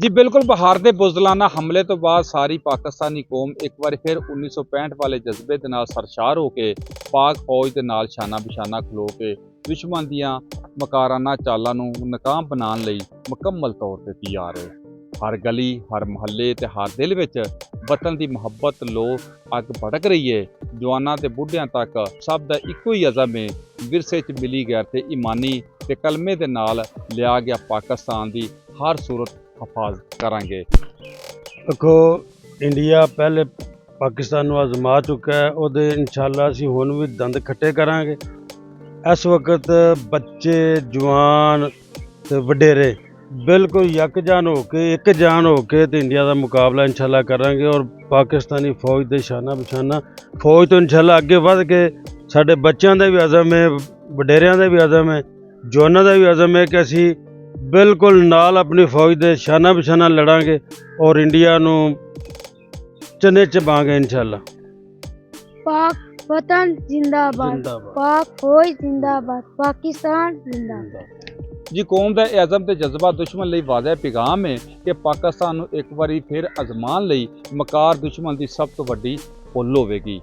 जी बिल्कुल, बहार के बुज़दिलाना हमले तो बाद सारी पाकिस्तानी कौम एक बार फिर 1965 वाले जज्बे दे नाल सरशार होके पाक फौज दे नाल शाना बिशाना खलो के दुश्मन दियां मकाराना चालां नूं नाकाम बनाउण लई मुकम्मल तौर ते तैयार है। हर गली, हर मुहल्ले ते हर दिल विच वतन दी मुहब्बत लो अग भड़क रही है। जवानां ते बुढ़ियां तक सब दा इक्को ही अज़म है, विरसे च मिली गैरते ईमानी ते कलमे दे नाल लिया गया पाकिस्तान दी हर सूरत हफाज करांगे। देखो इंडिया पहले पाकिस्तान ਨੂੰ आजमा चुका है, ਉਹਦੇ इंशाअल्लाह ਅਸੀਂ ਹੁਣ ਵੀ ਦੰਦ ਖੱਟੇ ਕਰਾਂਗੇ। ਇਸ ਵਕਤ ਬੱਚੇ ਜਵਾਨ ਤੇ ਵਡੇਰੇ ਬਿਲਕੁਲ ਯਕਜਾਨ ਹੋ ਕੇ ਇੱਕ ਜਾਨ ਹੋ ਕੇ ਤੇ ਇੰਡੀਆ ਦਾ ਮੁਕਾਬਲਾ इंशाअल्लाह ਕਰਾਂਗੇ। ਔਰ ਪਾਕਿਸਤਾਨੀ ਫੌਜ ਦੇ ਸ਼ਾਨਾ ਬਿਸ਼ਾਨਾ ਫੌਜ ਤੋਂ इंशाअल्लाह ਅੱਗੇ ਵੱਧ ਕੇ ਸਾਡੇ ਬੱਚਿਆਂ ਦਾ ਵੀ ਅਜ਼ਮ ਹੈ, ਵਡੇਰਿਆਂ ਦਾ ਵੀ ਅਜ਼ਮ ਹੈ, ਜਵਾਨਾਂ ਦਾ ਵੀ ਅਜ਼ਮ ਹੈ ਕਿ ਅਸੀਂ ਬਿਲਕੁਲ ਨਾਲ ਆਪਣੀ ਫੌਜ ਦੇ ਸ਼ਾਨਾ ਬਿਸ਼ਾਨਾ ਲੜਾਂਗੇ ਔਰ ਇੰਡੀਆ ਨੂੰ ਚਨੇ ਚਬਾਂਗੇ इंशाअल्लाह। पाक वतन जिंदाबाद, जिंदाबाद। पाक फौज जिंदाबाद, पाकिस्तान जिंदाबाद। जी कौम का अज़म ते जज्बा दुश्मन लई वाज़ह पैगाम है कि पाकिस्तान नूं एक बारी फिर आजमान लई मकार दुश्मन की सब तो वड्डी पुल होवेगी।